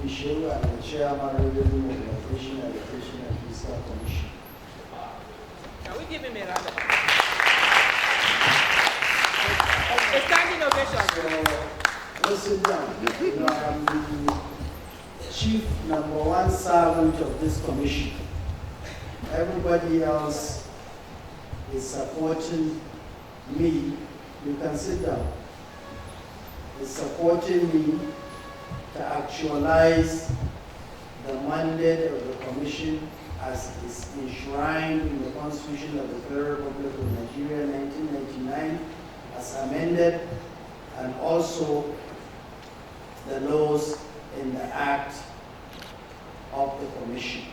Fiscal and the Chairman of the Mobilization Allocation and Fiscal Commission. Can we give him a round of applause? A standing ovation. So, listen down. You know, I'm the chief #1 servant of this commission. Everybody else is supporting me. You can sit down. Is supporting me to actualize the mandate of the Commission as is enshrined in the Constitution of the Federal Republic of Nigeria 1999 as amended, and also the laws in the Act of the Commission.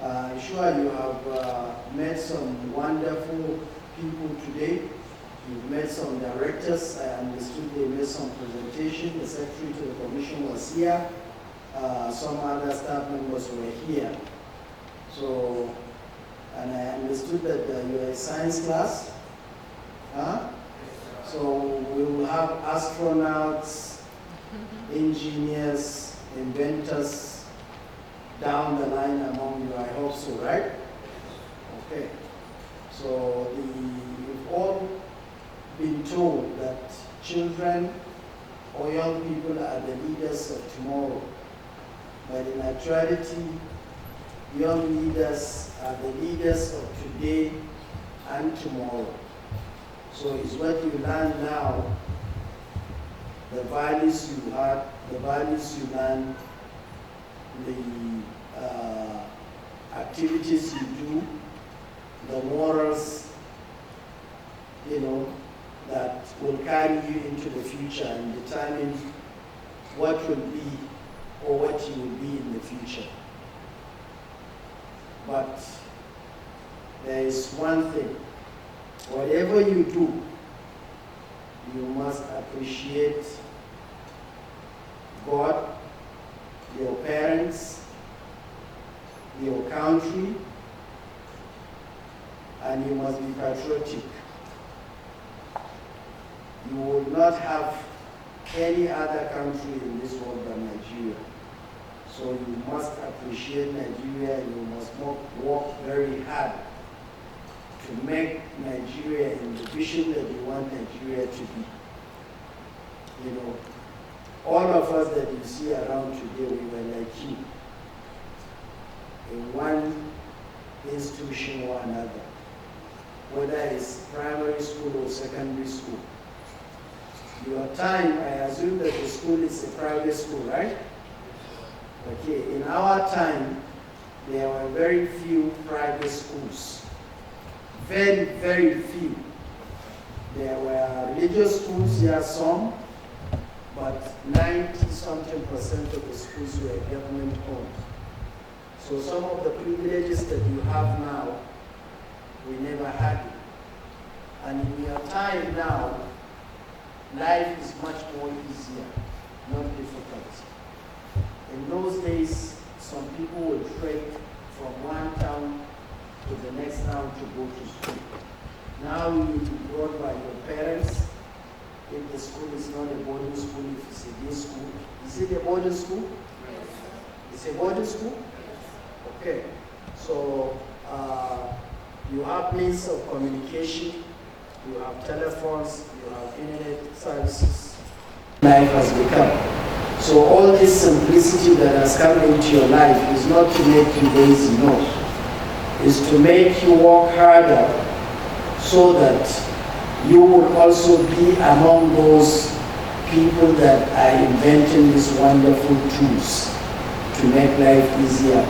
I'm sure you have met some wonderful people today. You've met some directors. I understood they made some presentation. The secretary to the commission was here. Some other staff members were here. So, and I understood that you're a science class. Huh? So we will have astronauts, engineers, inventors down the line among you. I hope so, right? Okay. So you've all been told that children or young people are the leaders of tomorrow. But in actuality, young leaders are the leaders of today and tomorrow. So it's what you learn now, the values you have, the values you learn, the activities you do, the morals, you know, that will carry you into the future and determine what will be or what you will be in the future. But there is one thing. Whatever you do, you must appreciate God, your parents, your country, and you must be patriotic. You will not have any other country in this world than Nigeria. So you must appreciate Nigeria, and you must work very hard to make Nigeria in the vision that you want Nigeria to be. You know, all of us that you see around today, we were like you, in one institution or another, whether it's primary school or secondary school. Your time, I assume that the school is a private school, right? Okay, in our time, there were very few private schools. Very, very few. There were religious schools, there are some, but 90-something% of the schools were government-owned. So some of the privileges that you have now, we never had it. And in your time now, life is much more easier, not difficult. In those days, some people would trek from one town to the next town to go to school. Now you will be brought by your parents. If the school is not a boarding school, if it's a day school. Is it a boarding school? Yes. It's a boarding school? Okay. So you have means of communication, you have telephones, you have internet services. Life has become. So all this simplicity that has come into your life is not to make you lazy, no. It's to make you work harder so that you will also be among those people that are inventing these wonderful tools to make life easier,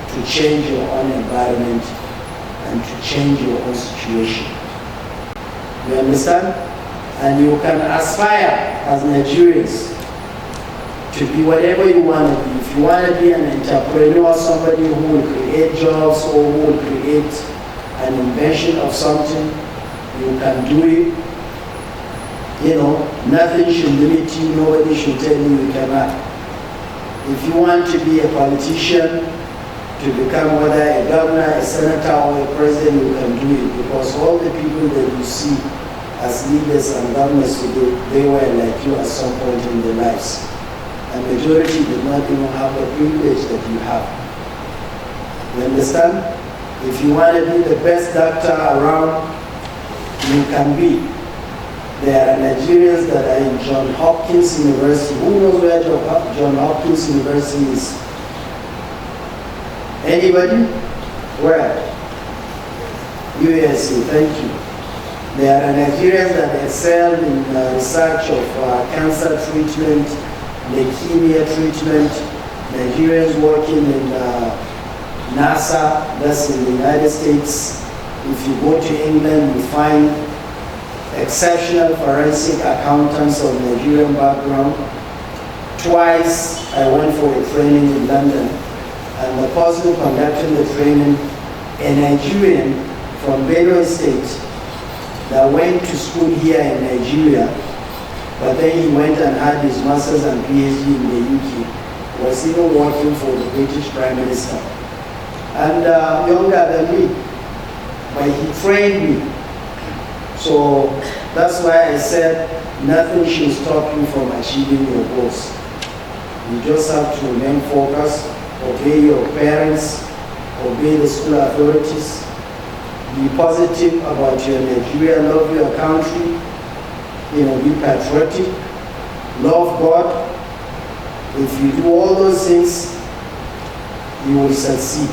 to change your own environment, and to change your own situation. You understand? And you can aspire as Nigerians to be whatever you want to be. If you want to be an entrepreneur, somebody who will create jobs or who will create an invention of something, you can do it. You know, nothing should limit you, nobody should tell you you cannot. If you want to be a politician, to become whether a governor, a senator, or a president, you can do it, because all the people that you see as leaders and governors today, they were like you at some point in their lives. and majority did not even have the privilege that you have. You understand? If you want to be the best doctor around, you can be. There are Nigerians that are in Johns Hopkins University. Who knows where Johns Hopkins University is? Anybody? Where? USC, thank you. There are Nigerians that excel in research of cancer treatment, leukemia treatment, Nigerians working in NASA, that's in the United States. If you go to England, you find exceptional forensic accountants of Nigerian background. Twice I went for a training in London, and the person conducting the training, a Nigerian from Benue State that went to school here in Nigeria, but then he went and had his master's and PhD in the UK, was even working for the British Prime Minister. And younger than me, but he trained me. So that's why I said nothing should stop you from achieving your goals. You just have to remain focused, obey your parents, obey the school authorities, be positive about your Nigeria, love your country, be patriotic, love God. If you do all those things, you will succeed.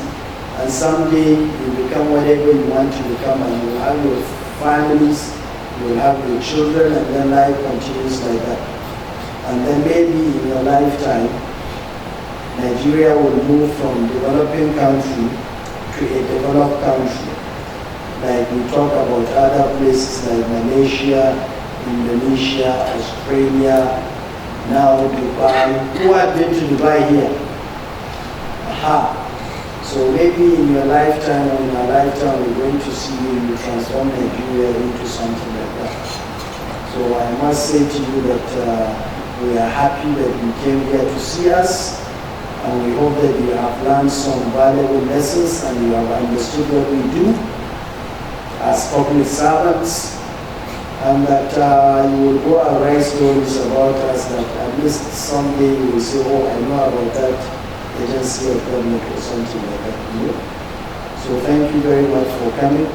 And someday you become whatever you want to become, and you will have your families, you will have your children, and then life continues like that. And then maybe in your lifetime, Nigeria will move from developing country to a developed country. Like we talk about other places like Malaysia, Indonesia, Australia, now Dubai. Who have been to Dubai here? Aha. So maybe in your lifetime or in our lifetime, we're going to see you transform Nigeria into something like that. So I must say to you that we are happy that you came here to see us, and we hope that you have learned some valuable lessons and you have understood what we do as public servants, and that you will go and write stories about us that at least someday you will say, oh, I know about that agency of government or something like that. So thank you very much for coming.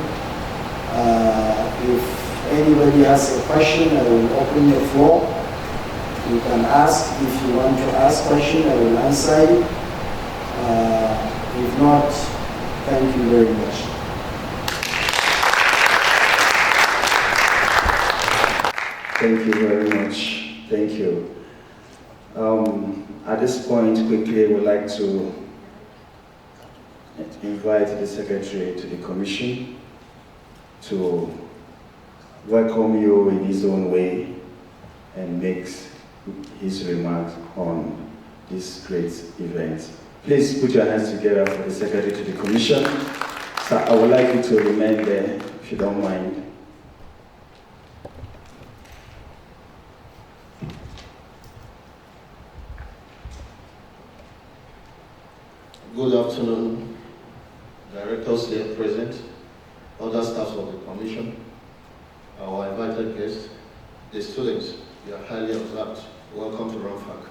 If anybody has a question, I will open the floor. You can ask. If you want to ask a question, I will answer you. If not, thank you very much. Thank you very much. Thank you. At this point, quickly, I would like to invite the Secretary to the Commission to welcome you in his own way and make his remarks on this great event. Please put your hands together for the Secretary to the Commission. So I would like you to remain there, if you don't mind. Good afternoon, directors here present, other staffs of the Commission, our invited guests, the students. You are highly observed. Welcome to RMAFC.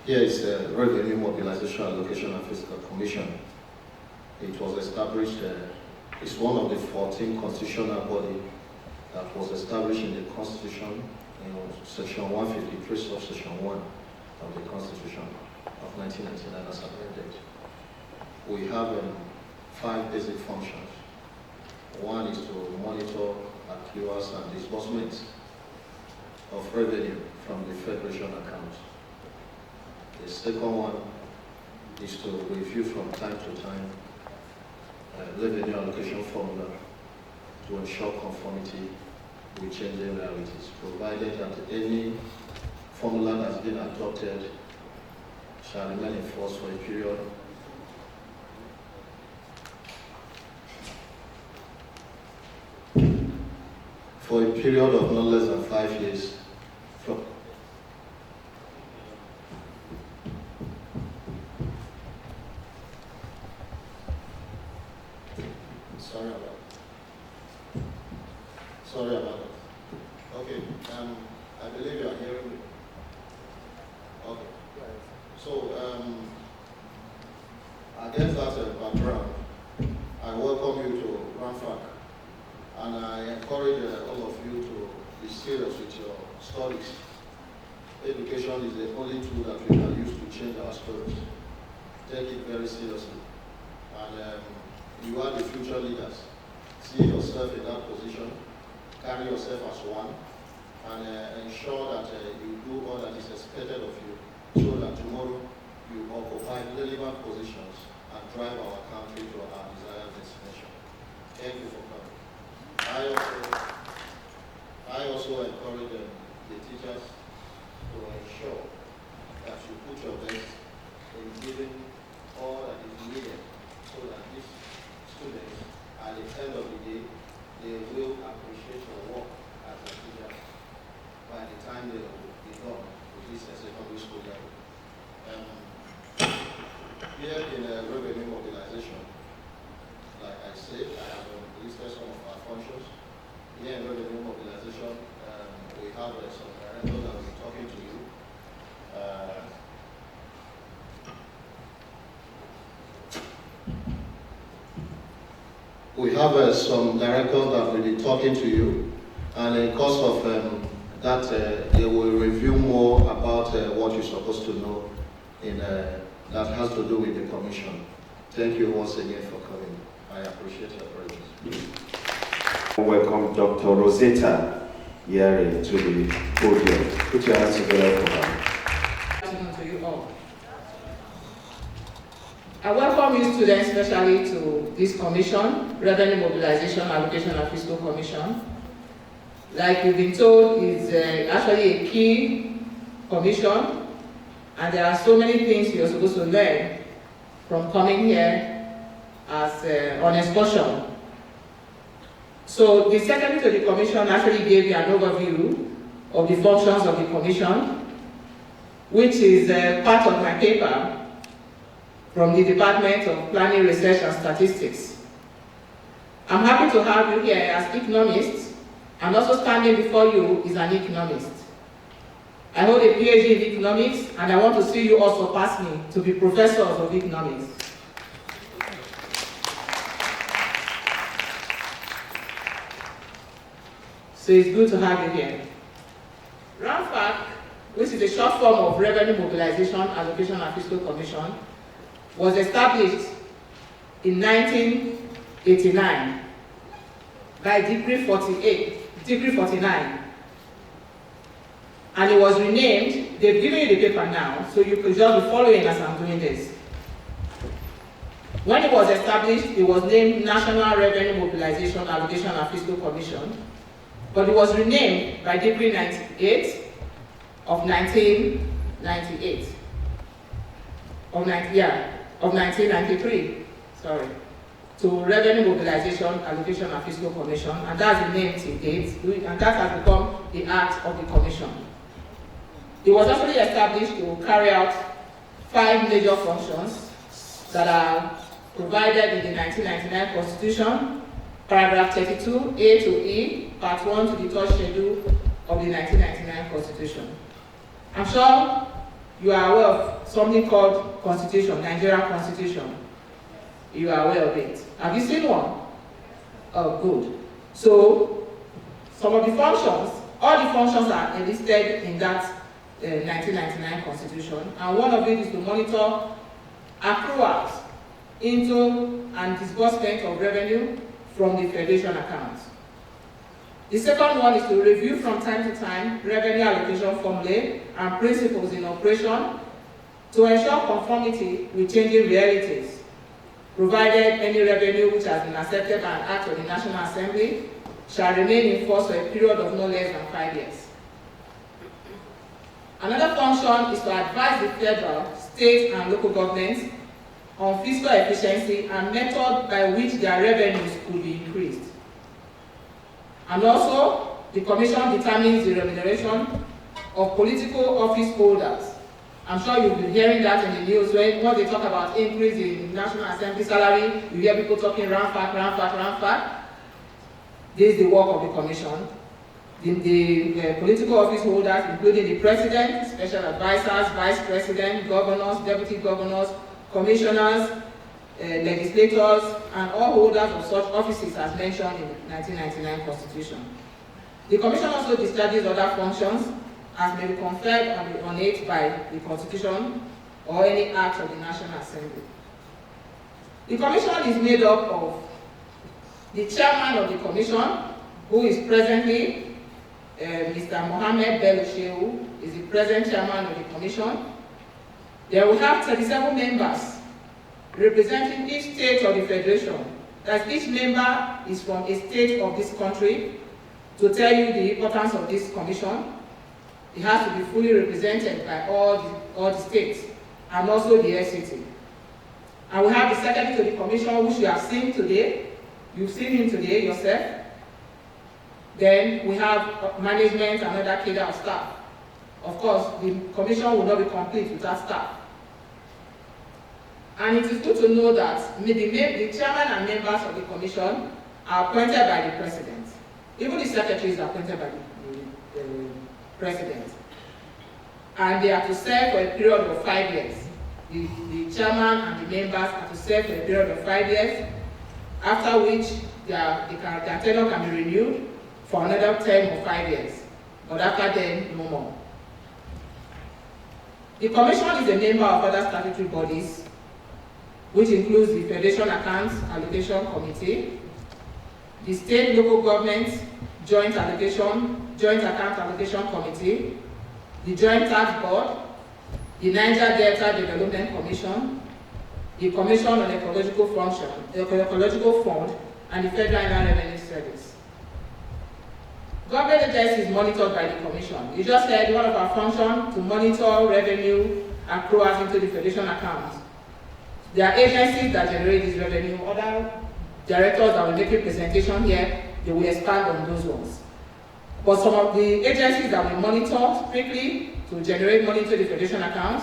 Here is the Revenue Mobilization Allocation and Fiscal Commission. It was established, it's one of the 14 constitutional bodies that was established in the Constitution in Section 153, subsection 1 of the Constitution of 1999 as amended. We have 5 basic functions. One is to monitor accruals and disbursements of revenue from the Federation account. The second one is to review from time to time revenue allocation formula to ensure conformity with changing realities, provided that any formula that has been adopted shall remain in force for a period of no less than 5 years from Sorry about that. Okay, I believe you are hearing me. against that background, I welcome you to RMAFC, and I encourage all of you to be serious with your studies. Education is the only tool that we can use to change our stories. Take it very seriously. And you are the future leaders. See yourself in that position, carry yourself as one, and ensure that you do all that is expected of you, so that tomorrow you occupy relevant positions and drive our country to our desired destination. Thank you for coming. I also encourage the teachers to ensure that you put your best in giving all that is needed, so that these students, at the end of the day, they will appreciate your work as a teacher by the time they will be done with this secondary school level. Here in revenue mobilization, like I said, I have listed some of our functions. Here in revenue mobilization, we have some directors that will be talking to you. We have some directors that will be talking to you, and in course of that, they will review more about what you're supposed to know in that has to do with the commission. Thank you once again for coming. I appreciate your presence. Welcome Dr. Rosetta Yari to the podium. Put your hands together for her. Good afternoon to you all. I welcome you students especially to this commission, Revenue Mobilization Allocation and Fiscal Commission. Like you've been told, it's actually a key commission, and there are so many things you're supposed to learn from coming here as on excursion. So the secretary to the commission actually gave you an overview of the functions of the commission, which is part of my paper from the Department of Planning, Research and Statistics. I'm happy to have you here as economists, and also standing before you is an economist. I hold a PhD in economics, and I want to see you all surpass me to be professors of economics. So it's good to have you here. RMAFC, which is a short form of Revenue Mobilization Allocation and Fiscal Commission, was established in 1989 by Decree 49. And it was renamed. They've given you the paper now, so you could just be following as I'm doing this. When it was established, it was named National Revenue Mobilization Allocation and Fiscal Commission, but it was renamed by Decree 98 of 1998. Of 1993, sorry, to Revenue Mobilization Allocation and Fiscal Commission, and that's the name to date, and that has become the act of the commission. It was actually established to carry out 5 major functions that are provided in the 1999 Constitution, paragraph 32, A to E, part 1 to the 3rd schedule of the 1999 Constitution. I'm sure you are aware of something called Constitution, Nigerian Constitution. You are aware of it. Have you seen one? Oh, good. So, some of the functions, all the functions are enlisted in that 1999 Constitution, and one of it is to monitor accruals into and disbursement of revenue from the Federation accounts. The second one is to review from time to time revenue allocation formulae and principles in operation to ensure conformity with changing realities, provided any revenue which has been accepted by an act of the National Assembly shall remain in force for a period of no less than 5 years. Another function is to advise the federal, state, and local governments on fiscal efficiency and method by which their revenues could be increased. And also, the Commission determines the remuneration of political office holders. I'm sure you've been hearing that in the news when they talk about increase in National Assembly salary, you hear people talking RMAFC. This is the work of the Commission. The political office holders, including the President, special advisors, Vice President, governors, deputy governors, commissioners, legislators, and all holders of such offices as mentioned in the 1999 Constitution. The Commission also discharges other functions as may be conferred on it by the Constitution or any act of the National Assembly. The Commission is made up of the Chairman of the Commission, who is presently Mr. Mohammed Bello Shehu, is the present Chairman of the Commission. There we have 37 members representing each state of the Federation. That each member is from a state of this country. To tell you the importance of this commission, it has to be fully represented by all the states and also the FCT. And we have the Secretary to the Commission, which you have seen today. You've seen him today yourself. Then we have management and other cadre of staff. Of course, the commission will not be complete without staff. And it is good to know that the chairman and members of the commission are appointed by the president. Even the secretary is appointed by the president. And they are to serve for a period of 5 years. The chairman and the members are to serve for a period of 5 years, after which their tenure can be renewed for another term of 5 years. But after then, no more. The commission is a member of other statutory bodies, which includes the Federation Accounts Allocation Committee, the State Local Government Joint Account Allocation Committee, the Joint Tax Board, the Niger Delta Development Commission, the Commission on Ecological Fund, and the Federal Inland Revenue Service. Government agencies monitored by the Commission. You just heard one of our functions to monitor revenue accruals into the Federation account. There are agencies that generate this revenue. Other directors that will make a presentation here, they will expand on those ones. But some of the agencies that we monitor strictly to generate money into the Federation account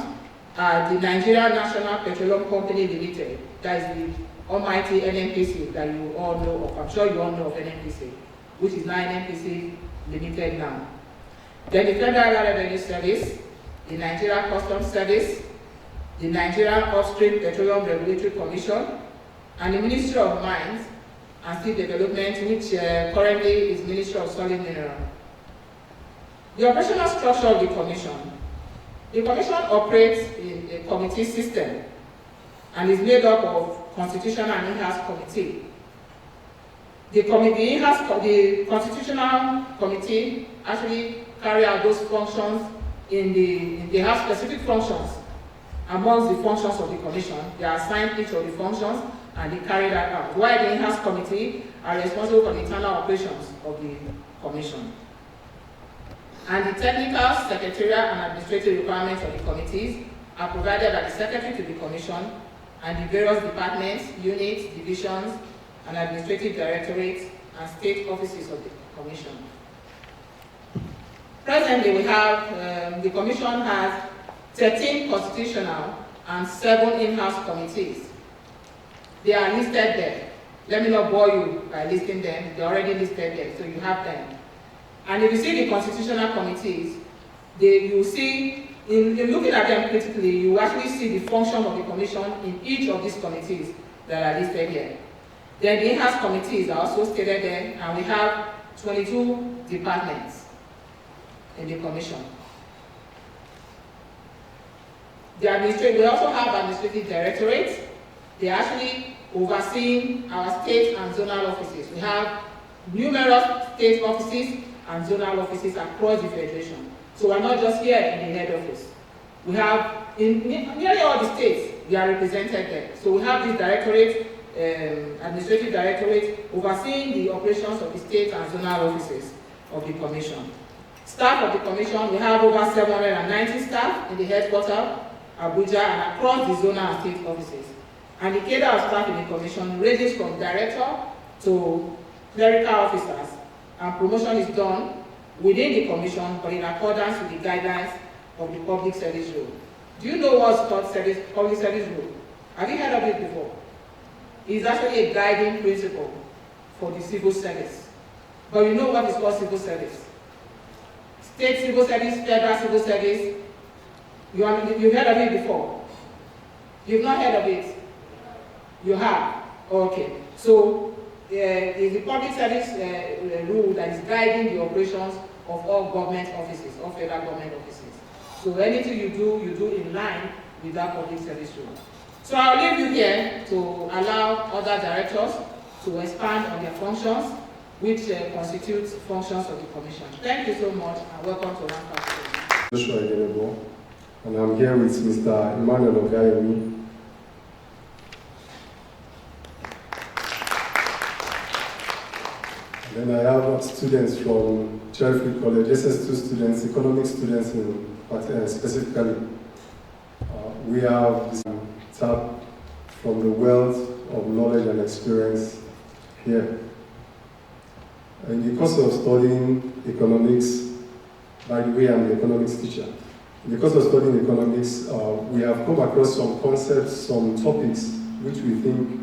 are the Nigerian National Petroleum Company Limited. That is the almighty NNPC that you all know of. I'm sure you all know of NNPC, which is now NNPC Limited now. Then the Federal Revenue Service, the Nigerian Customs Service, the Nigerian Upstream Petroleum Regulatory Commission, and the Ministry of Mines and Steel Development, which currently is Ministry of Solid Mineral. The operational structure of the Commission. The Commission operates in a committee system and is made up of Constitutional and In-house Committee. The Constitutional Committee actually carry out those functions they have specific functions amongst the functions of the Commission. They are assigned each of the functions and they carry that out. While the In-house Committee are responsible for the internal operations of the Commission. And the technical, secretarial, and administrative requirements of the committees are provided by the Secretary to the Commission and the various departments, units, divisions, and administrative directorates and state offices of the Commission. Presently, we have, the Commission has 13 constitutional and 7 in-house committees. They are listed there. Let me not bore you by listing them. They're already listed there, so you have them. And if you see the constitutional committees, you see, in looking at them critically, you actually see the function of the Commission in each of these committees that are listed here. Then the in-house committees are also stated there, and we have 22 departments in the Commission. We also have administrative directorates. They are actually overseeing our state and zonal offices. We have numerous state offices and zonal offices across the Federation. So we're not just here in the head office. We have, in nearly all the states, we are represented there. So we have this directorate, administrative directorate, overseeing the operations of the state and zonal offices of the Commission. Staff of the Commission, we have over 790 staff in the headquarters, Abuja, and across the zonal and state offices. And the cadre of staff in the Commission ranges from director to clerical officers, and promotion is done within the Commission but in accordance with the guidelines of the Public Service Rule. Do you know what's called Public Service Rule? Have you heard of it before? It's actually a guiding principle for the civil service. But you know what is called civil service? State civil service, federal civil service. You've heard of it before. You've not heard of it. You have? Okay. So, is the public service rule that is guiding the operations of all government offices, all federal government offices. So anything you do in line with that public service rule. So I'll leave you here to allow other directors to expand on their functions, which constitutes functions of the Commission. Thank you so much, and welcome to RMAFC. Joshua, and I'm here with Mr. Emmanuel Jikwoyi. Then I have students from Cherryfield College, SS2 students, economics students specifically. We have this tap from the wealth of knowledge and experience here. In the course of studying economics, by the way, I'm the economics teacher. In the course of studying economics, we have come across some concepts, some topics which we think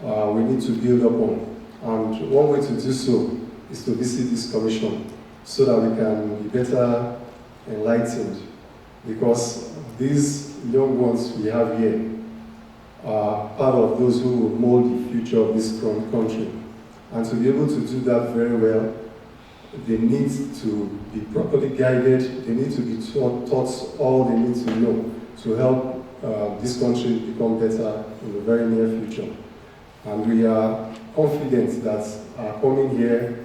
we need to build upon. And one way to do so is to visit this commission so that we can be better enlightened. Because these young ones we have here are part of those who will mold the future of this country. And to be able to do that very well, they need to be properly guided, they need to be taught all they need to know to help this country become better in the very near future. And we are confident that our coming here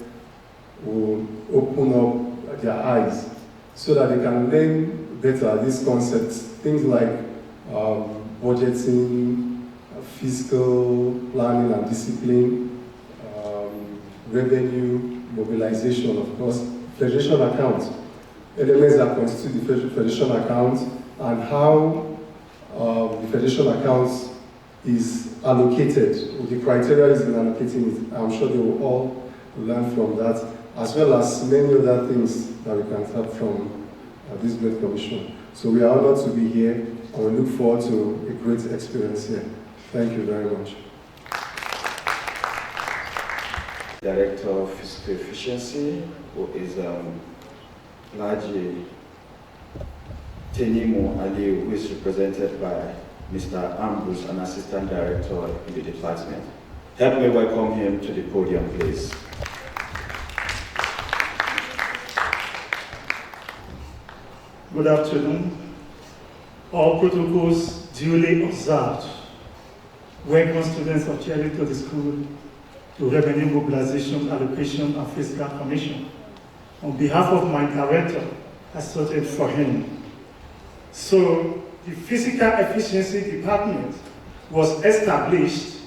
will open up their eyes so that they can learn better these concepts, things like budgeting, fiscal planning and discipline, revenue, mobilization, of course, federation accounts, elements that constitute the federation account, and how the federation accounts is allocated, the criteria is in allocating it. I'm sure they will all learn from that, as well as many other things that we can tap from this great commission. So we are honored to be here, and we look forward to a great experience here. Thank you very much. Director of Fiscal Efficiency, who is Laji Tenimo Ali, who is represented by Mr. Ambrose, an Assistant Director in the department. Help me welcome him to the podium, please. Good afternoon. All protocols duly observed. Welcome students of Cherryfield to the school to Revenue Mobilization Allocation and Fiscal Commission. On behalf of my director, I sorted for him. So, the Fiscal Efficiency Department was established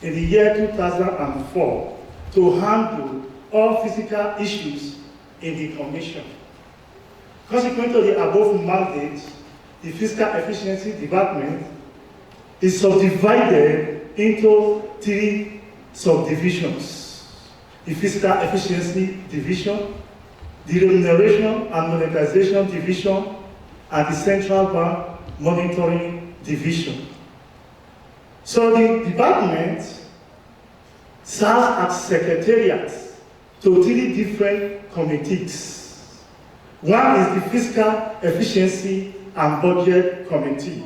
in the year 2004 to handle all fiscal issues in the Commission. Consequent to the above mandate, the Fiscal Efficiency Department is subdivided into 3 subdivisions: the Fiscal Efficiency Division, the Remuneration and Monetization Division, and the Central Bank Monitoring Division. So the department serves as secretariat to 3 different committees. One is the Fiscal Efficiency and Budget Committee.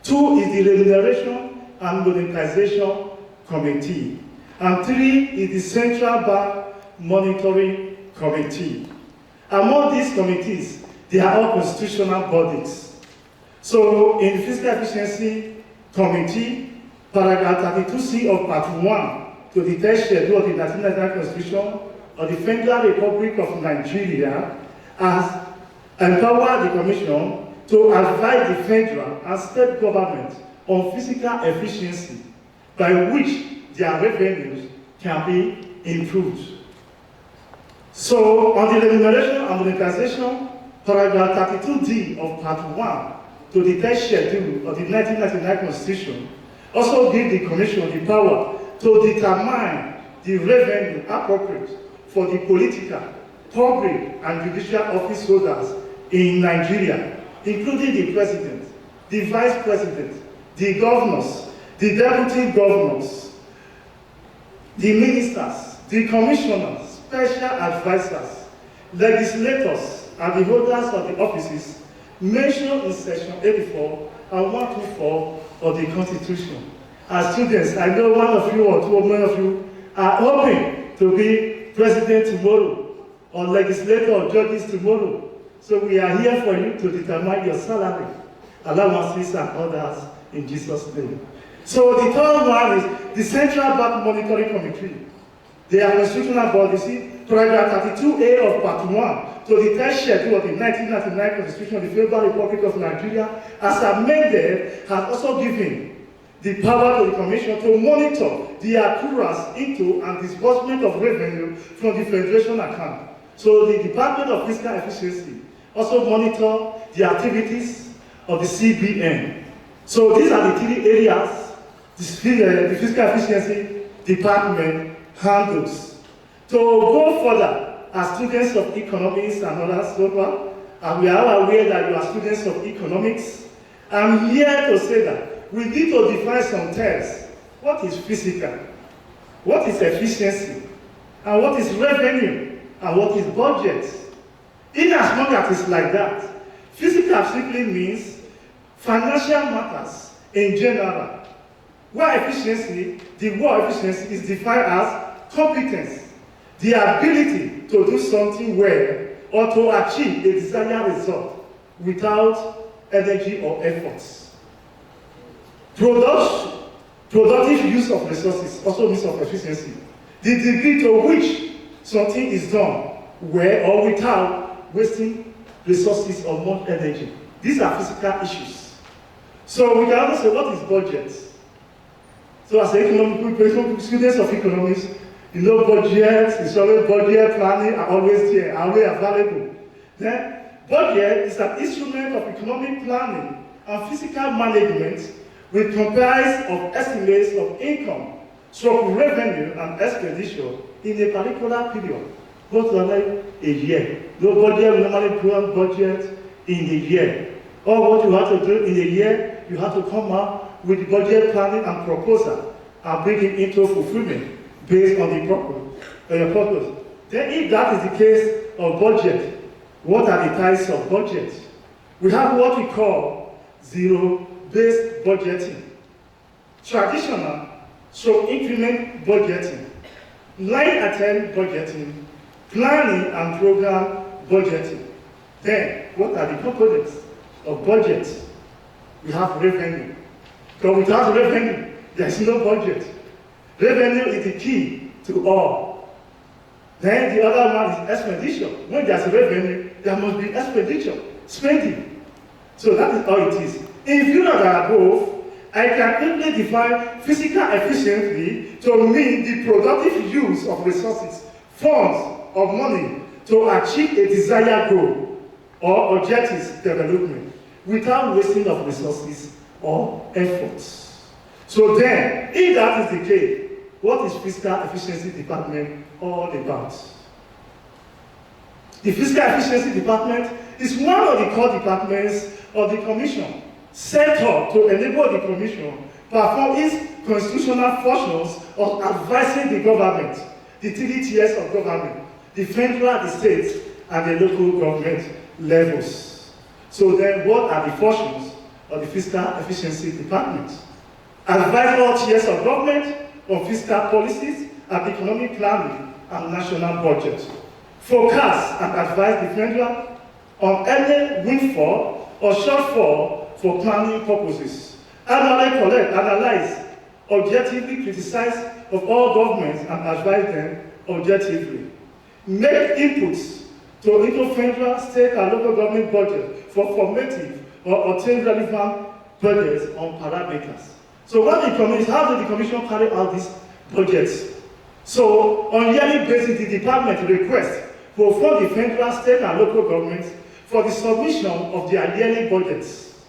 2 is the Remuneration and Monetization Committee. And 3 is the Central Bank Monitoring Committee. Among these committees, they are all constitutional bodies. So in the Fiscal Efficiency Committee, paragraph 32C of Part 1 to the 3rd schedule of the 1999 Constitution of the Federal Republic of Nigeria has empowered the Commission to advise the federal and state government on fiscal efficiency by which their revenues can be improved. So, on the Remuneration and Monetization, paragraph 32D of Part 1 to the 3rd schedule of the 1999 Constitution also gives the Commission the power to determine the revenue appropriate for the political, public, and judicial office holders in Nigeria, including the President, the Vice President, the governors, the deputy governors, the ministers, the commissioners, special advisors, legislators, and the holders of the offices mentioned in section 84 and 124 of the Constitution, as students, I know one of you or two or many of you are hoping to be president tomorrow, or legislator or judges tomorrow. So we are here for you to determine your salary, allowances, and others in Jesus' name. So the third one is the Central Bank Monitoring Committee. They are constitutional bodies, paragraph 32A of part 1 to the third schedule of the 1999 Constitution of the Federal Republic of Nigeria, as amended, has also given the power to the Commission to monitor the accruals into and disbursement of revenue from the Federation account. So the Department of Fiscal Efficiency also monitor the activities of the CBN. So these are the three areas the Fiscal Efficiency Department handles. To go further, as students of economics and others, and we are aware that you are students of economics, I'm here to say that we need to define some terms. What is fiscal? What is efficiency? And what is revenue? And what is budget? In as much as it's like that, fiscal simply means financial matters in general. Where efficiency, the word efficiency is defined as competence, the ability to do something well or to achieve a desired result without energy or efforts. Productive use of resources also means of efficiency. The degree to which something is done well or without wasting resources or more energy. These are physical issues. So we can also say, what is budget? So as students of economics, you know budget, it's always budget, planning are always there, are always available. Then budget is an instrument of economic planning and physical management which comprise of estimates of income, so revenue and expenditure in a particular period, both like a year. No budget will normally plan budget in a year. Or what you have to do in a year, you have to come up with budget planning and proposal and bring it into fulfillment based on the purpose. Then if that is the case of budget, what are the types of budget? We have what we call zero-based budgeting, traditional, so increment budgeting, line item budgeting, planning and program budgeting. Then, what are the components of budget? We have revenue. Because without revenue, there is no budget. Revenue is the key to all. Then the other one is expenditure. When there's revenue, there must be expenditure, spending. So that is how it is. In view of the above, I can simply define physical efficiency to mean the productive use of resources, funds, or money to achieve a desired goal or objectives development without wasting of resources or efforts. So then, if that is the case, what is Fiscal Efficiency Department all about? The Fiscal Efficiency Department is one of the core departments of the Commission, set up to enable the Commission perform its constitutional functions of advising the government, the three tiers of government, the federal, the state, and the local government levels. So then, what are the functions of the Fiscal Efficiency Department? Advise all tiers of government on fiscal policies and economic planning and national budget. Forecast and advise the federal on any windfall or shortfall for planning purposes. Annually collect, analyze, objectively criticize of all governments and advise them objectively. Make inputs into federal, state, and local government budget for formative or obtain relevant budgets on parameters. So what the commission, how did the Commission carry out these budgets? So on yearly basis, the department requests for the federal, state, and local governments for the submission of their yearly budgets.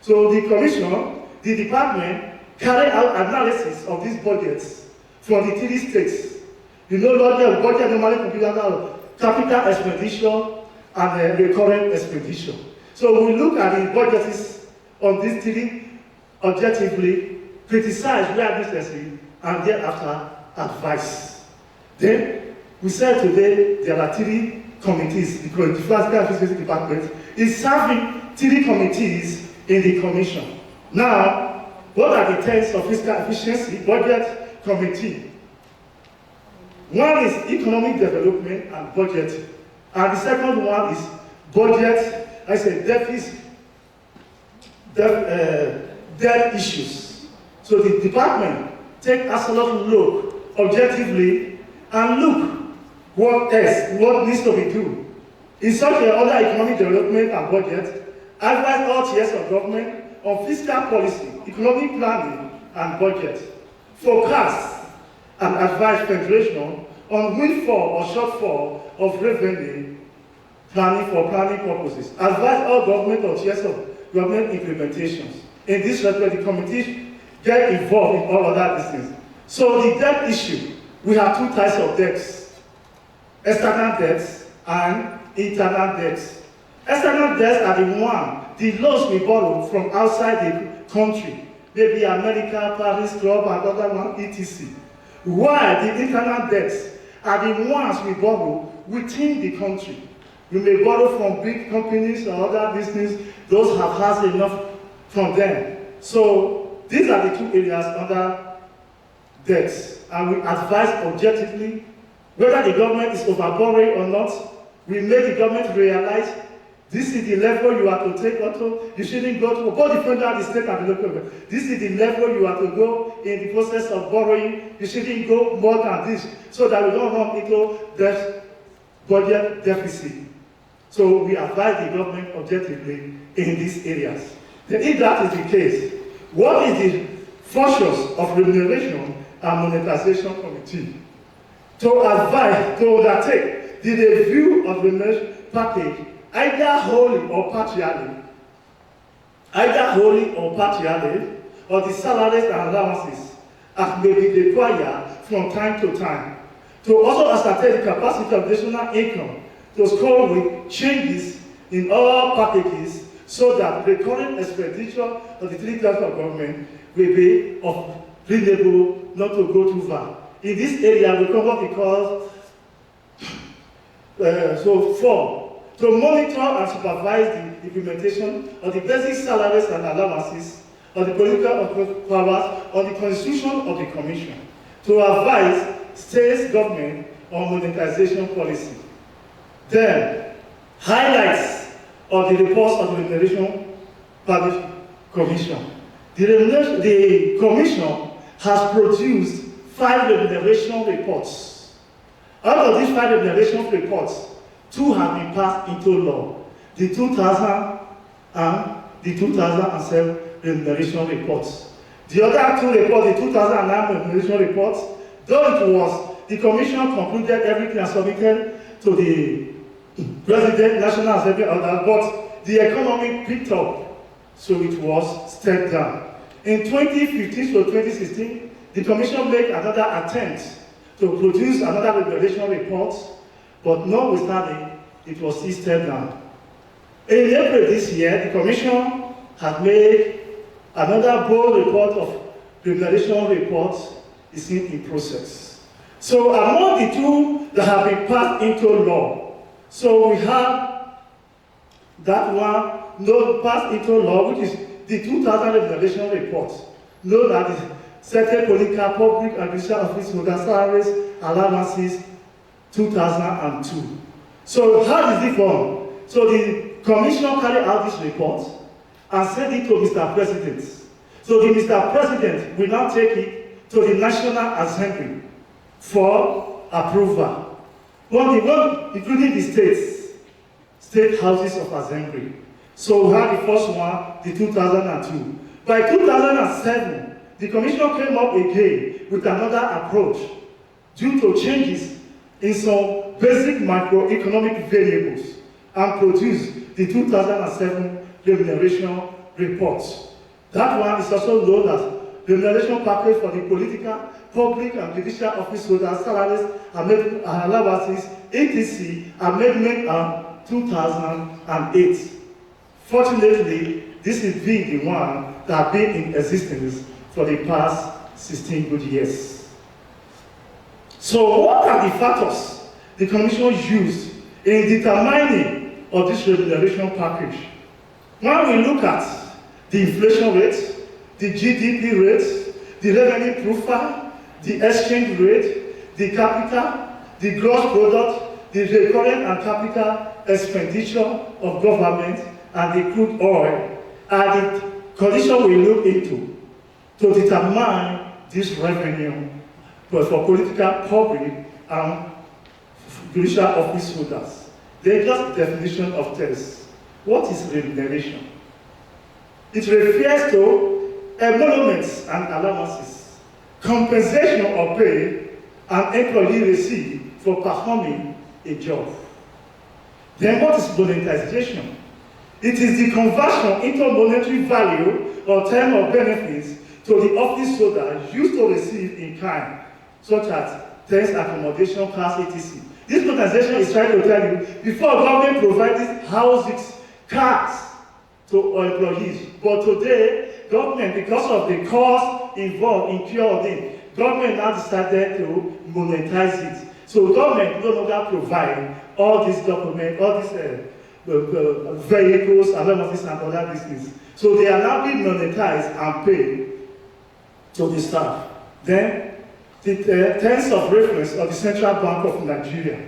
So the Commission, the department, carry out analysis of these budgets from the three states. You know, the budget normally computed out capital expenditure and recurrent expenditure. So we look at the budgets on these three objectively, criticize where necessary, and thereafter advise. Then we said today there are three committees. The Fiscal Efficiency Department is serving three committees in the Commission. Now, What are the tenets of fiscal efficiency budget committee? One is economic development and budgeting. And the second one is budget, I say deficit, debt issues. So the department take a sort of look objectively and look what needs to be done. In such other economic development and budget, advise all tiers of government on fiscal policy, economic planning and budget, forecast and advise federation on windfall or shortfall of revenue planning for planning purposes. Advise all government on tiers of government implementations. In this respect, the committee get involved in all other things. So the debt issue, we have two types of debts: external debts and internal debts. External debts are the loans we borrow from outside the country, maybe America, Paris Club, and other one, etc. While the internal debts are the ones we borrow within the country. You may borrow from big companies or other business, those have has enough from them. So these are the two areas under debts. And we advise objectively whether the government is overborrowing or not. We make the government realize this is the level you are to take onto. You shouldn't go to both the federal, the state, and the local government. This is the level you are to go in the process of borrowing. You shouldn't go more than this, so that we don't run into the budget deficit. So we advise the government objectively in these areas. Then if that is the case, what is the functions of remuneration and monetization committee? To advise, to undertake the review of the remuneration package, either wholly or partially, or the salaries and allowances as may be required from time to time. To also ascertain the capacity of national income to cope with changes in all packages, so that the current expenditure of the three types of government will be of reasonable, not to go too far. In this area, we come up because to monitor and supervise the implementation of the basic salaries and allowances of the political powers on the constitution of the commission. To advise state government on monetization policy. Then, highlights of the reports of the Remuneration Public Commission. The Commission has produced 5 remuneration reports. Out of these 5 remuneration reports, 2 have been passed into law. The 2000 and the 2007 remuneration reports. The other 2 reports, the 2009 remuneration reports, though it was, the Commission concluded everything and submitted to the President, National Assembly, but the economy picked up, so it was stepped down. In 2015 to 2016, the Commission made another attempt to produce another remuneration report, but notwithstanding, it was still stepped down. In April this year, the Commission has made another bold report of remuneration reports is in process. So among the 2 that have been passed into law, so we have that one not passed into law, which is the 2000 remuneration report, known as the Certain Political Public and Judicial Office Holder Salaries Allowances 2002. So how is it done? So the Commission carried out this report and sent it to Mr. President. So the Mr. President will now take it to the National Assembly for approval. Including the state houses of assembly. So we had the first one, the 2002. By 2007, the Commission came up again with another approach due to changes in some basic macroeconomic variables and produced the 2007 remuneration report. That one is also known as remuneration package for the political, public and judicial office holders, salaries, allowances, etc., amendment of 2008. Fortunately, this is being the one that has been in existence for the past 16 good years. So what are the factors the Commission used in determining of this remuneration package? When we look at the inflation rate, the GDP rate, the revenue profile, the exchange rate, the capital, the gross product, the recurrent and capital expenditure of government, and the crude oil are the conditions we look into to determine this revenue for political, public, and judicial office holders. They just definition of test. What is remuneration? It refers to emoluments and allowances, compensation or pay an employee receives for performing a job. Then what is monetization? It is the conversion into monetary value or term of benefits to the office holder used to receive in kind, such as tax, accommodation, pass, etc. This monetization is trying to tell you, before government provided houses, cars to employees, but today, government, because of the cost involved in curing, government now decided to monetize it. So government no longer provide all these documents, all these vehicles, allowances, and other business. So they are now being monetized and paid to the staff. Then, the terms of reference of the Central Bank of Nigeria.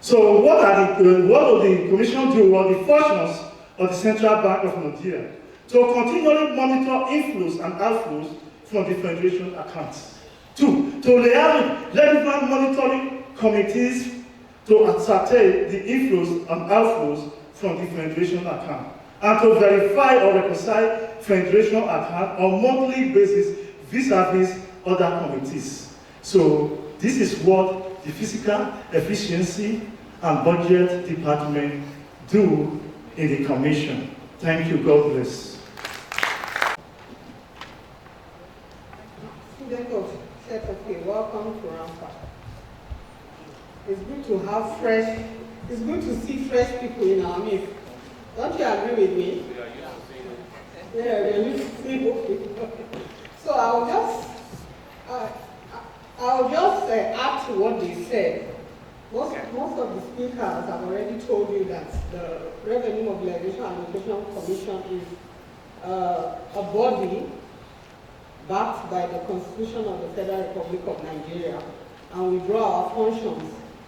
So what will the Commission do, or the functions of the Central Bank of Nigeria? To continually monitor inflows and outflows from the Federation accounts. 2, to have relevant monitoring committees to ascertain the inflows and outflows from the Federation account, and to verify or reconcile Federation account on monthly basis vis-a-vis other committees. So this is what the Fiscal, Efficiency, and Budget Department do in the Commission. Thank you. God bless. Student of Cherryfield, welcome to Rampa. It's good to have it's good to see fresh people in our midst. Don't you agree with me? Yeah, we are used to see people. So I'll just add to what they said. Most of the speakers have already told you that the Revenue Mobilization Allocation Commission is a body backed by the Constitution of the Federal Republic of Nigeria, and we draw our functions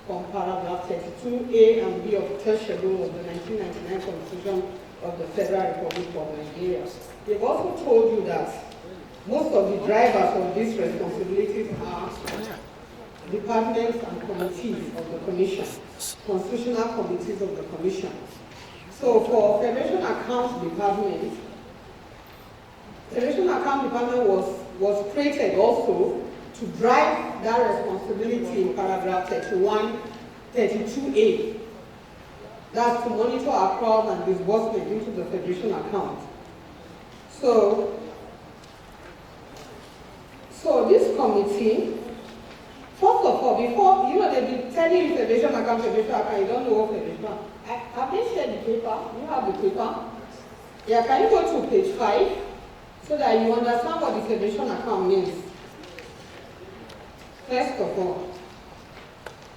from paragraph 32A and B of the third schedule of the 1999 Constitution of the Federal Republic of Nigeria. They've also told you that most of the drivers of these responsibilities are departments and committees of the Commission, constitutional committees of the Commission. So for Federation Accounts Department, Federation Account Department was created also to drive that responsibility in paragraph 32A. That's to monitor accruals and disbursement into the Federation account. So this committee, first of all, before, they've been telling you Federation account, you don't know what Federation. Have they shared the paper? You have the paper? Yeah, can you go to page 5 so that you understand what the Federation account means? First of all.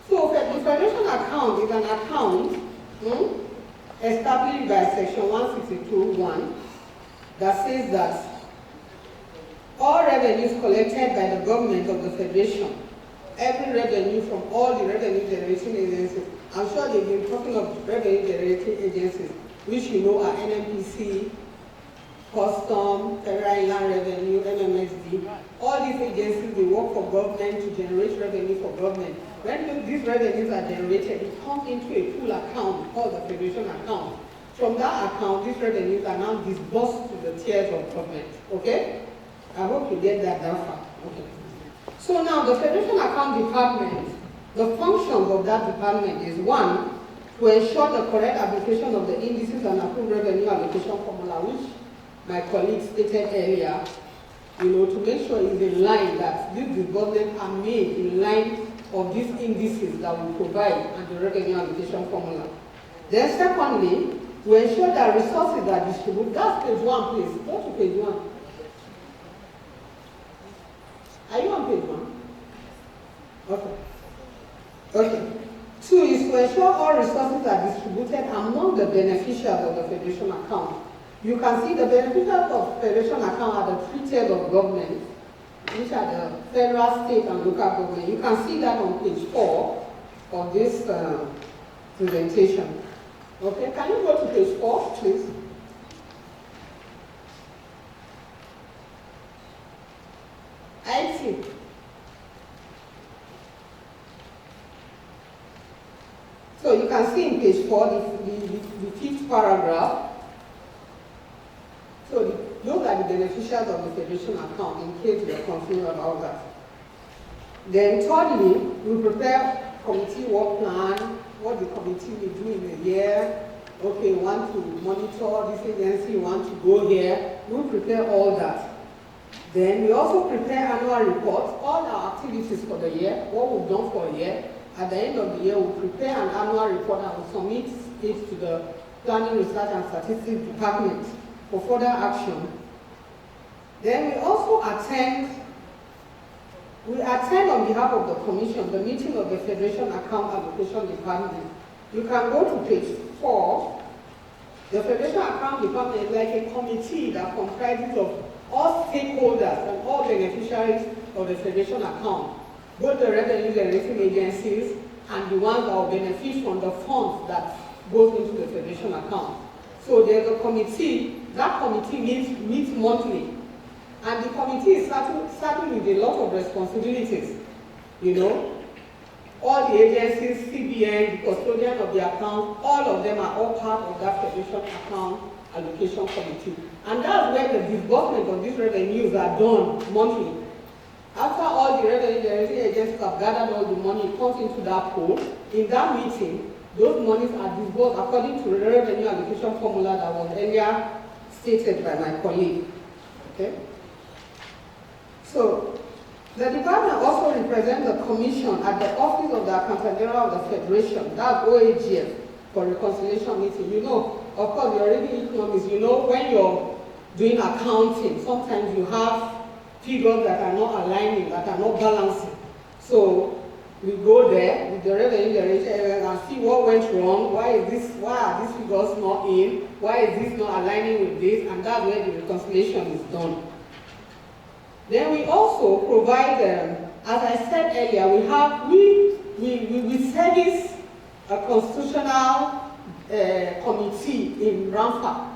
So the Federation account is an account established by section 162(1) that says that all revenues collected by the government of the Federation, every revenue from all the revenue generating agencies, I'm sure they've been talking of revenue generating agencies, which you know are NMPC, Custom, Federal Inland Revenue, MMSD. All these agencies, they work for government to generate revenue for government. When these revenues are generated, it comes into a pool account called the Federation account. From that account, these revenues are now disbursed to the tiers of government. Okay? I hope you get that far. Okay. So now the Federation Account Department, the functions of that department is 1, to ensure the correct application of the indices and approved revenue allocation formula, which my colleague stated earlier, to make sure it's in line, that these disbursements are made in line of these indices that we provide and the revenue allocation formula. Then secondly, to ensure that resources are distributed. That's page 1, please. Go to page 1. Are you on page 1? Okay. Okay. 2 is to ensure all resources are distributed among the beneficiaries of the Federation account. You can see the beneficiaries of federation account are the 3 tiers of government, which are the federal, state, and local government. You can see that on page 4 of this presentation. Okay, can you go to page 4, please? IT. So you can see in page 4, the 5th paragraph. So those are the beneficiaries of the federation account, in case you are confused about that. Then thirdly, we prepare committee work plan, what the committee will do in a year. Okay, we want to monitor this agency, we want to go here. We prepare all that. Then we also prepare annual reports, all our activities for the year, what we've done for a year. At the end of the year, we prepare an annual report and we submit it to the Planning, Research and Statistics Department for further action. Then we also attend on behalf of the Commission the meeting of the Federation Account Allocation Department. You can go to page 4. The Federation Account Department is like a committee that comprises of all stakeholders and all beneficiaries of the Federation account, both the revenue generating agencies and the ones that will benefit from the funds that goes into the Federation account. So there's a committee, that committee meets monthly, and the committee is starting with a lot of responsibilities, you know. All the agencies, CBN, the custodian of the account, all of them are all part of that Federation account allocation committee. And that's where the disbursement of these revenues are done monthly. After all the revenue generating agencies have gathered all the money, it comes into that pool. In that meeting, those monies are disbursed according to the revenue allocation formula that was earlier stated by my colleague. Okay? So, the department also represents the Commission at the Office of the Accountant General of the Federation, that's OAGF, for reconciliation meeting. You know, of course, you're already economists, you know, when you're doing accounting, sometimes you have figures that are not aligning, that are not balancing. So we go there with the revenue generation and see what went wrong, why are these figures not in, why is this not aligning with this, and that's where the reconciliation is done. Then we also provide, as I said earlier, we service a constitutional committee in RMAFC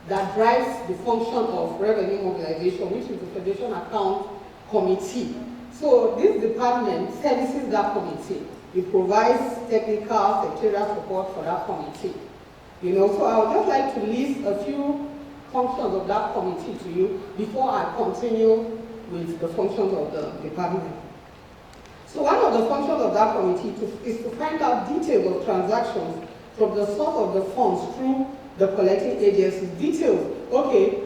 that drives the function of revenue mobilization, which is the Federation Account Committee. So this department services that committee. It provides technical, secretarial support for that committee. You know, so I would just like to list a few functions of that committee to you before I continue with the functions of the department. So one of the functions of that committee is to find out details of transactions from the source of the funds through the collecting agencies. Details, okay,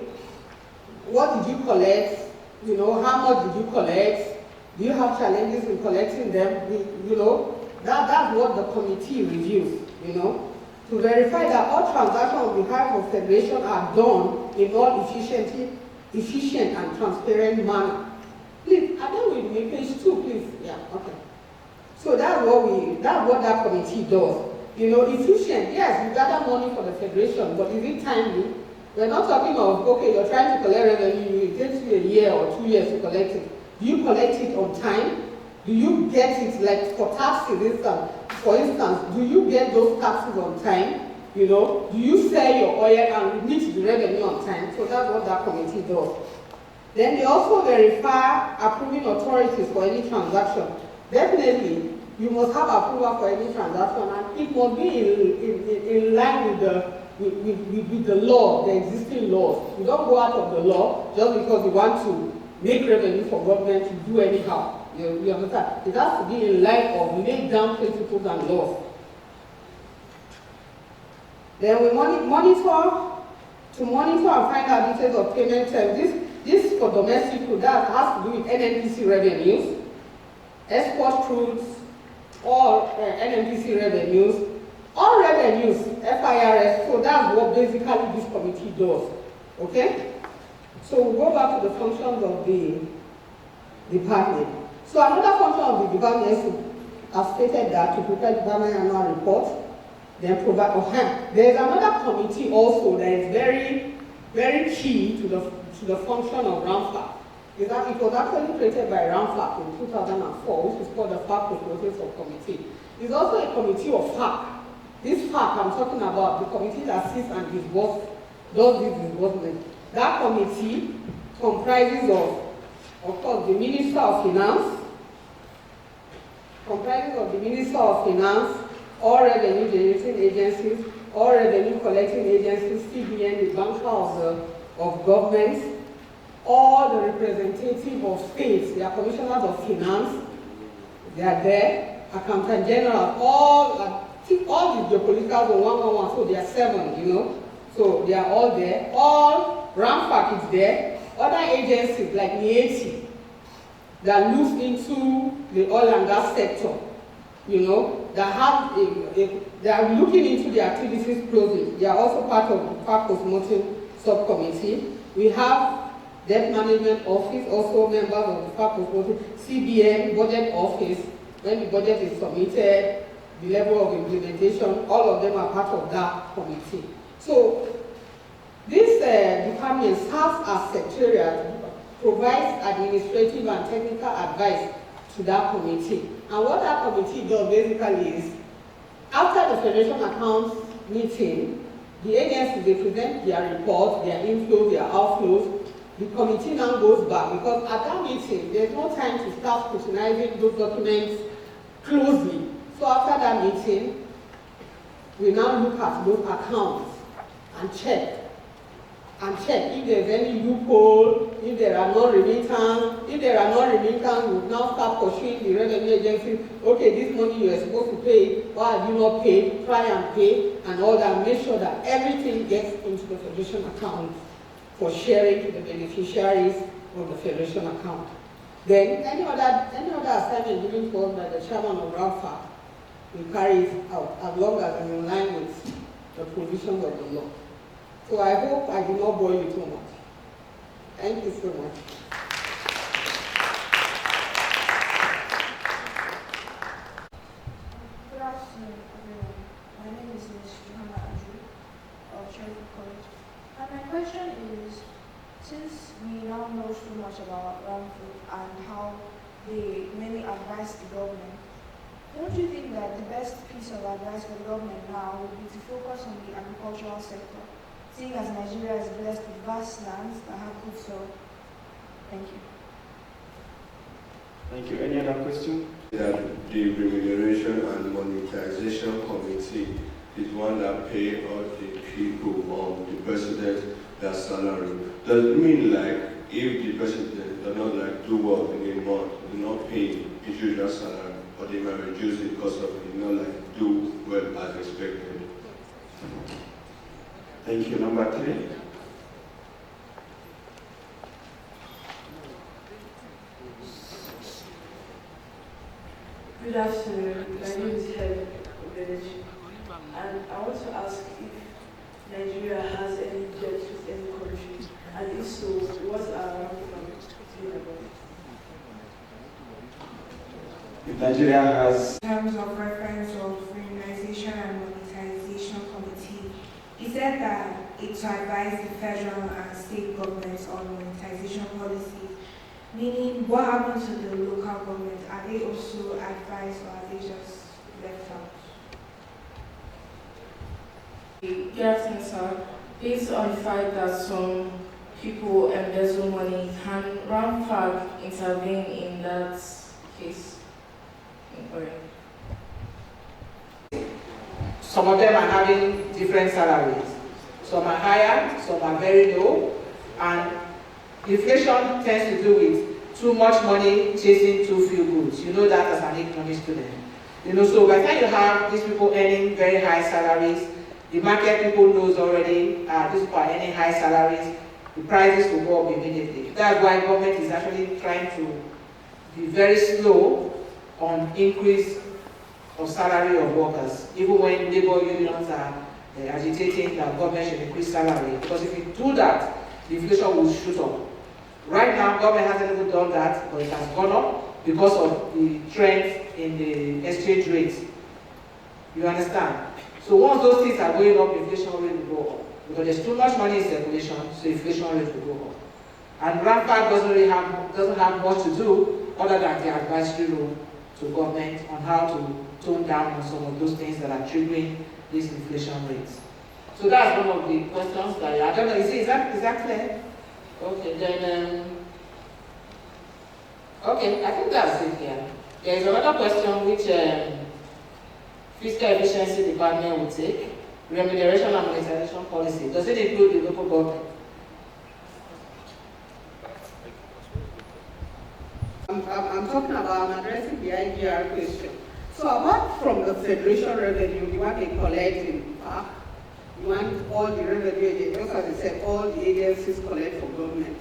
what did you collect? You know, how much did you collect? Do you have challenges in collecting them? You know, that's what the committee reviews, you know, to verify that all transactions on behalf of Federation are done in all efficient and transparent manner. Please, I think with me, page 2, please. Yeah, okay. So that's what that committee does. You know, efficient, yes, you gather money for the Federation, but is it timely? We're not talking of, okay, you're trying to collect revenue, it takes you a year or 2 years to collect it. Do you collect it on time? Do you get it, like for taxes, for instance, do you get those taxes on time? You know, do you sell your oil and remit the revenue on time? So that's what that committee does. Then they also verify approving authorities for any transaction. Definitely, you must have approval for any transaction, and it must be in line with the law, the existing laws. You don't go out of the law just because you want to make revenue for government to do anyhow. You understand? It has to be in line of laid down principles and laws. Then we monitor and find out details of payment terms. This for domestic crude, that has to do with NNPC revenues, export crudes, or NNPC revenues, all revenues, FIRS. So that's what basically this committee does. Okay? So we'll go back to the functions of the department. So another function of the department is to, I've stated that, to prepare department annual reports, then provide, there is another committee also that is very very key to the function of RMAFC. It was actually created by RMAFC in 2004, which is called the FAC Process Subcommittee. It's also a committee of FAC. This FAC I'm talking about, the committee that sits and does this disbursement. That committee comprises of course, the Minister of Finance, all revenue generating agencies, all revenue collecting agencies, CBN, the banker of governments, all the representatives of states, they are commissioners of finance, they are there, accountant general, all the geopolitical 111, so there are 7, you know, so they are all there. All RMAFC is there. Other agencies like NIETI that looks into the oil and gas sector, you know, that have they are looking into the activities closely. They are also part of the FAC Postmortem Subcommittee. We have Debt Management Office, also members of the FAC Postmortem, CBN, Budget Office, when the budget is submitted, the level of implementation, all of them are part of that committee. So this department serves as secretariat, provides administrative and technical advice to that committee. And what that committee does basically is, after the Federation Accounts meeting, the agencies, they present their reports, their inflows, their outflows. The committee now goes back, because at that meeting, there's no time to start scrutinizing those documents closely. So after that meeting, we now look at those accounts and check if there's any loophole, if there are no remittance. If there are no remittance, we now start pursuing the revenue agency. Okay, this money you are supposed to pay, why have you not paid? Try and pay, and all that. Make sure that everything gets into the Federation account for sharing to the beneficiaries of the Federation account. Then any other assignment given to us by the chairman of RMAFC, we carry it out as long as it's in line with the provisions of the law. So I hope I did not bore you too much. Thank you so much. Good afternoon, everyone. My name is Ms. Johanna Andrew of Cherryfield College. And my question is, since we now know so much about RMAFC and how they mainly advise the government, don't you think that the best piece of advice for the government now would be to focus on the agricultural sector, seeing as Nigeria is blessed with vast lands that have good soil? Thank you. Thank you. Any other question? That the Remuneration and Monetization Committee is one that pay all the people the president their salary. Does it mean like if the president does not do work in a month, do not pay his usual salary, or they might reduce it because of it not do well as expected? Thank you. Number 3. Good afternoon. My name is Helen Mobilisation, and I want to ask if Nigeria has any debt with any country, and if so, what are RMAFC doing about it? If Nigeria has In terms of reference of Remuneration and Mobilization Committee, he said that it's to advise the federal and state governments on monetization policies, meaning what happens to the local government? Are they also advised, or are they just left out? Good afternoon, sir. Based on the fact that some people embezzle money, can RMAFC intervene in that case? Some of them are having different salaries. Some are higher, some are very low, and inflation tends to do with too much money chasing too few goods. You know that as an economics student. You know, so by the time you have these people earning very high salaries, the market people knows already these people are earning high salaries, the prices will go up immediately. That's why government is actually trying to be very slow on increase of salary of workers, even when labor unions are agitating that government should increase salary. Because if you do that, the inflation will shoot up. Right now, government hasn't even done that, but it has gone up because of the trend in the exchange rate. You understand? So once those things are going up, inflation rate will go up. because there's too much money in circulation, so inflation rate will go up. And RMAFC doesn't have much to do other than the advisory role to government on how to tone down on some of those things that are triggering these inflation rates. So that's one of the questions that I don't know. Is that clear? Okay, then. Okay, I think that's it here. There is another question which Fiscal Efficiency Department will take. Remuneration and monetization policy. Does it include the local government? I'm talking about, I'm addressing the IGR question. So apart from the federation revenue, you want to collect in PAC, you want all the revenue, just as I said, all the agencies collect for government.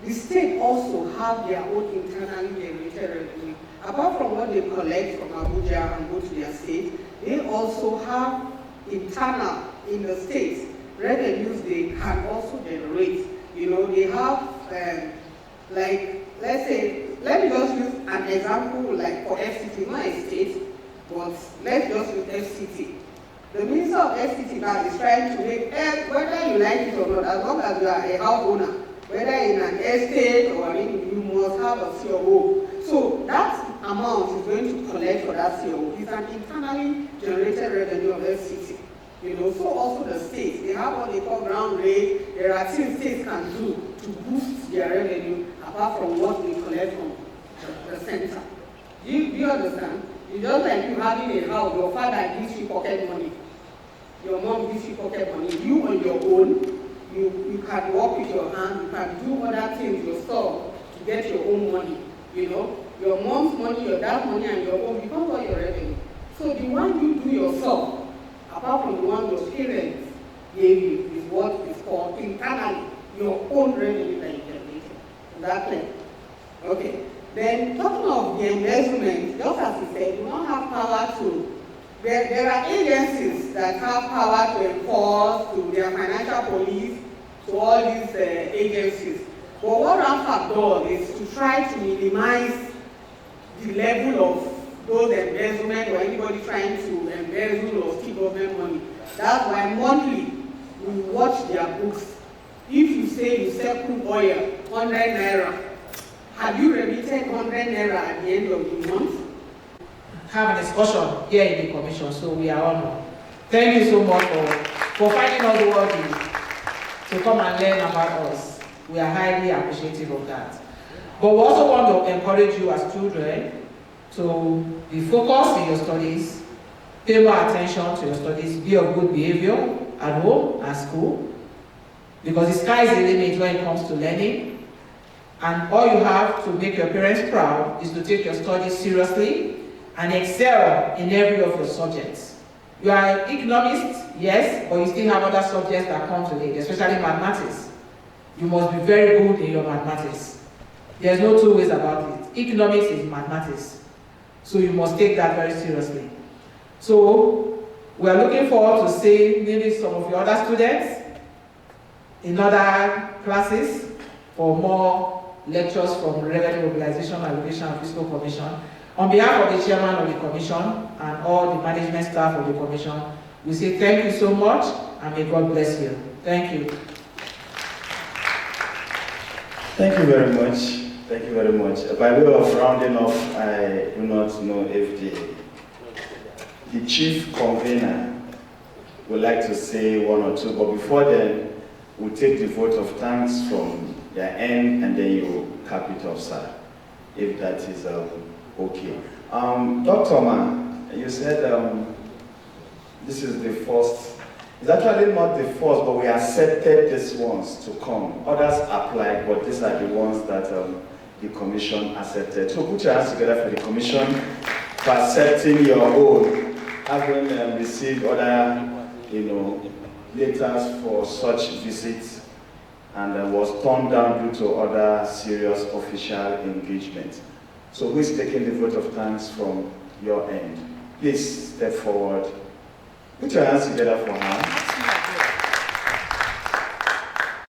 The state also have their own internally generated revenue. Apart from what they collect from Abuja and go to their state, they also have internal in the states revenues they can also generate. You know, they have like, let's say, let me just use an example like for FCT, not a state, but let's just use FCT. The Minister of FCT now is trying to make, whether you like it or not, as long as you are a house owner, whether in an estate or you must have a COO. So that amount is going to collect for that COO. It's an internally generated revenue of FCT. You know, so also the states, they have what they call ground rate. There are things states can do to boost their revenue apart from what they collect from the center. Do you understand? It's just like you having a house, your father gives you pocket money. Your mom gives you pocket money. You on your own, you can work with your hand, you can do other things yourself to get your own money. You know, your mom's money, your dad's money, and your own becomes all your revenue. So the one you do yourself, apart from the one your parents gave you, is what is called internally your own revenue that you generate. Is that clear? Okay. Then talking of the embezzlement, just as you said, you don't have power to. There are agencies that have power to enforce, to their financial police, to all these agencies. But what RMAFC does is to try to minimize the level of those embezzlement or anybody trying to embezzle or steal government money. That's why monthly we watch their books. If you say you sell crude oil, 100 naira, have you remitted 100 naira at the end of the month? Have a discussion here in the commission, so we are honored. Thank you so much for finding us worthy to come and learn about us. We are highly appreciative of that. But we also want to encourage you as children to be focused in your studies, pay more attention to your studies, be of good behavior at home, at school, because the sky is the limit when it comes to learning. And all you have to make your parents proud is to take your studies seriously and excel in every of your subjects. You are an economist, yes, but you still have other subjects that come to it, especially mathematics. You must be very good in your mathematics. There's no two ways about it. Economics is mathematics. So you must take that very seriously. So we are looking forward to seeing maybe some of your other students in other classes for more lectures from Revenue Mobilization Allocation and Fiscal Commission. On behalf of the chairman of the commission and all the management staff of the commission, we say thank you so much and may God bless you. Thank you. Thank you very much. Thank you very much. By way of rounding off, I do not know if the chief convener would like to say one or two, but before then, we'll take the vote of thanks from their end and then you cap it off, sir, if that is okay. Dr. Ma, you said this is the first. It's actually not the first, but we accepted these ones to come. Others applied, but these are the ones that the commission accepted. So put your hands together for the commission for accepting your own, having received other, letters for such visits, and was turned down due to other serious official engagement. So who is taking the vote of thanks from your end? Please step forward. Put your hands together for her.